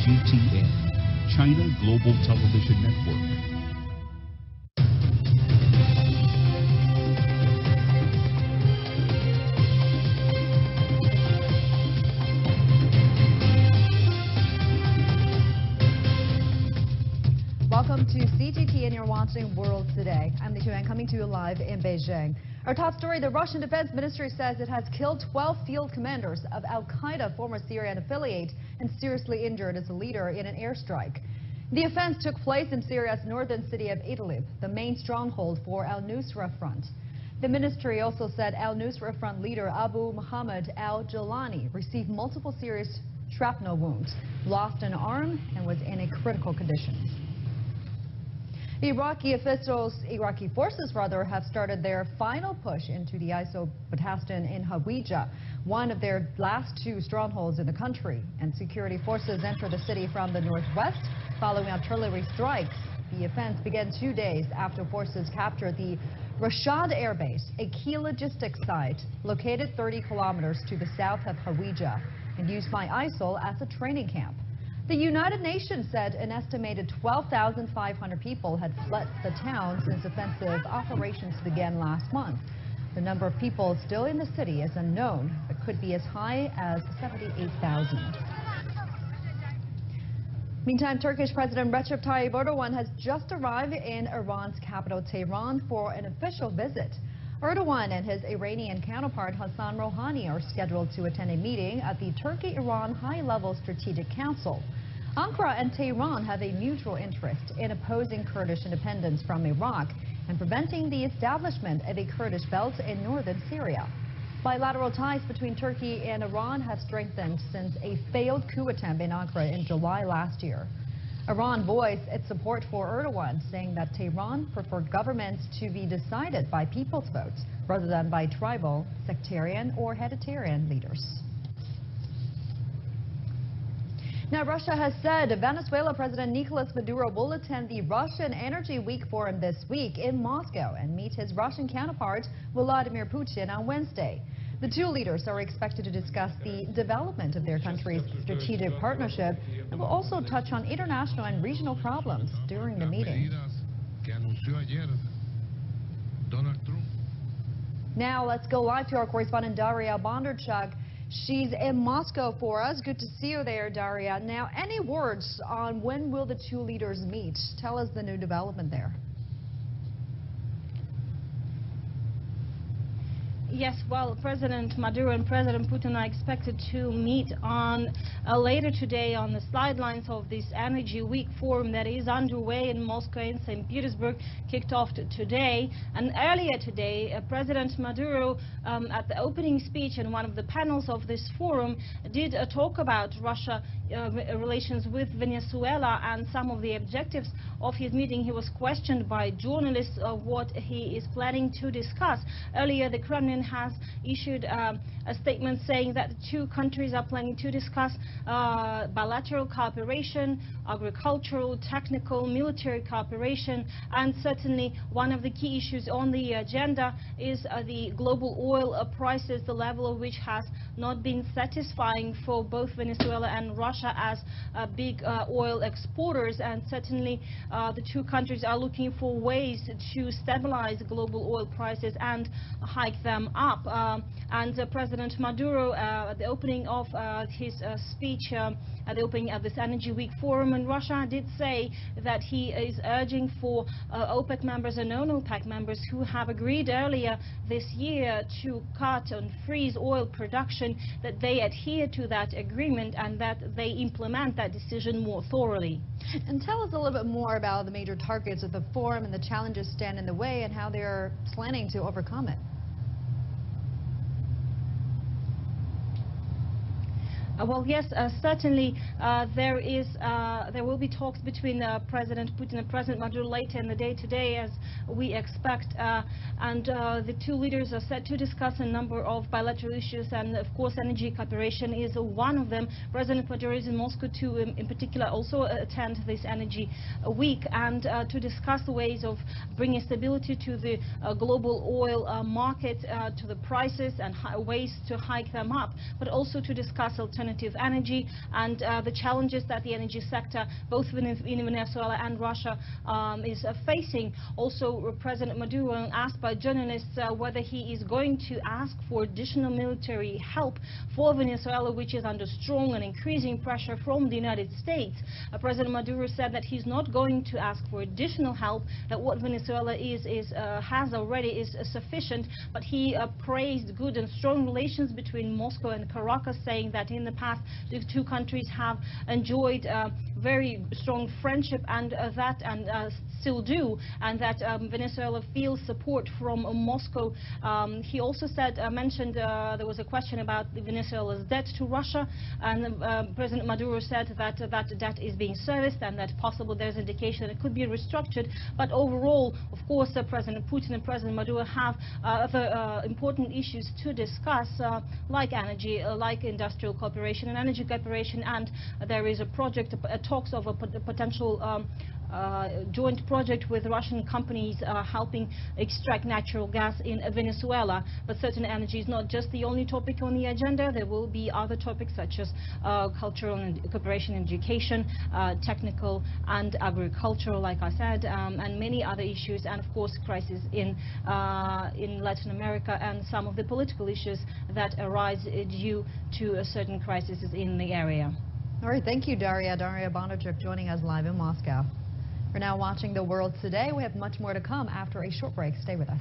CGTN, China Global Television Network. Welcome to CGTN and you're watching World Today. I'm Li Chuan coming to you live in Beijing. Our top story, the Russian Defense Ministry says it has killed 12 field commanders of Al-Qaeda former Syrian affiliate and seriously injured its leader in an airstrike. The offense took place in Syria's northern city of Idlib, the main stronghold for al-Nusra Front. The ministry also said al-Nusra Front leader Abu Muhammad al-Jilani received multiple serious shrapnel wounds, lost an arm, and was in a critical condition. Iraqi forces have started their final push into the ISIL bastion in Hawija, one of their last two strongholds in the country. And security forces enter the city from the northwest following artillery strikes. The offense began 2 days after forces captured the Rashad Air Base, a key logistics site located 30 kilometers to the south of Hawija and used by ISIL as a training camp. The United Nations said an estimated 12,500 people had fled the town since offensive operations began last month. The number of people still in the city is unknown, but could be as high as 78,000. Meantime, Turkish President Recep Tayyip Erdogan has just arrived in Iran's capital, Tehran, for an official visit. Erdogan and his Iranian counterpart Hassan Rouhani are scheduled to attend a meeting at the Turkey-Iran High-Level Strategic Council. Ankara and Tehran have a mutual interest in opposing Kurdish independence from Iraq and preventing the establishment of a Kurdish belt in northern Syria. Bilateral ties between Turkey and Iran have strengthened since a failed coup attempt in Ankara in July last year. Iran voiced its support for Erdogan, saying that Tehran preferred governments to be decided by people's votes rather than by tribal, sectarian, or hereditary leaders. Now, Russia has said Venezuela President Nicolas Maduro will attend the Russian Energy Week Forum this week in Moscow and meet his Russian counterpart Vladimir Putin on Wednesday. The two leaders are expected to discuss the development of their country's strategic partnership and will also touch on international and regional problems during the meeting. Now let's go live to our correspondent Daria Bondarchuk. She's in Moscow for us. Good to see you there, Daria. Now, any words on when will the two leaders meet? Tell us the new development there. Yes, well, President Maduro and President Putin are expected to meet on later today on the sidelines of this Energy Week Forum that is underway in Moscow and St. Petersburg, kicked off today. And earlier today, President Maduro, at the opening speech in one of the panels of this forum, did talk about Russia relations with Venezuela and some of the objectives of his meeting. He was questioned by journalists what he is planning to discuss. Earlier, the Kremlin has issued a statement saying that the two countries are planning to discuss bilateral cooperation, agricultural, technical, military cooperation, and certainly one of the key issues on the agenda is the global oil prices, the level of which has not been satisfying for both Venezuela and Russia as big oil exporters, and certainly the two countries are looking for ways to stabilize global oil prices and hike them up. And President Maduro, at the opening of his speech at the opening of this Energy Week Forum in Russia, did say that he is urging for OPEC members and non-OPEC members who have agreed earlier this year to cut and freeze oil production, that they adhere to that agreement and that they implement that decision more thoroughly. And tell us a little bit more about the major targets of the forum and the challenges stand in the way and how they're planning to overcome it. Well, yes, certainly there will be talks between President Putin and President Maduro later in the day today, as we expect, and the two leaders are set to discuss a number of bilateral issues, and of course energy cooperation is one of them. President Maduro is in Moscow to, in particular, also attend this Energy Week and to discuss the ways of bringing stability to the global oil market, to the prices and ways to hike them up, but also to discuss alternative alternative energy and the challenges that the energy sector, both in Venezuela and Russia, is facing. Also, President Maduro, asked by journalists whether he is going to ask for additional military help for Venezuela, which is under strong and increasing pressure from the United States. President Maduro said that he's not going to ask for additional help, that what Venezuela has already is sufficient, but he praised good and strong relations between Moscow and Caracas, saying that in the past the two countries have enjoyed very strong friendship and still do, and that Venezuela feels support from Moscow. He also mentioned there was a question about Venezuela's debt to Russia, and President Maduro said that that debt is being serviced and that possible there's indication it could be restructured. But overall, of course, President Putin and President Maduro have other important issues to discuss, like energy, like industrial cooperation and energy cooperation, and there is a project, talks of a potential joint project with Russian companies helping extract natural gas in Venezuela. But certain energy is not just the only topic on the agenda. There will be other topics such as cultural and cooperation in education, technical and agricultural, like I said, and many other issues, and of course crisis in Latin America and some of the political issues that arise due to certain crises in the area. All right, thank you, Daria. Daria Bondarchuk joining us live in Moscow. We're now watching The World Today. We have much more to come after a short break. Stay with us.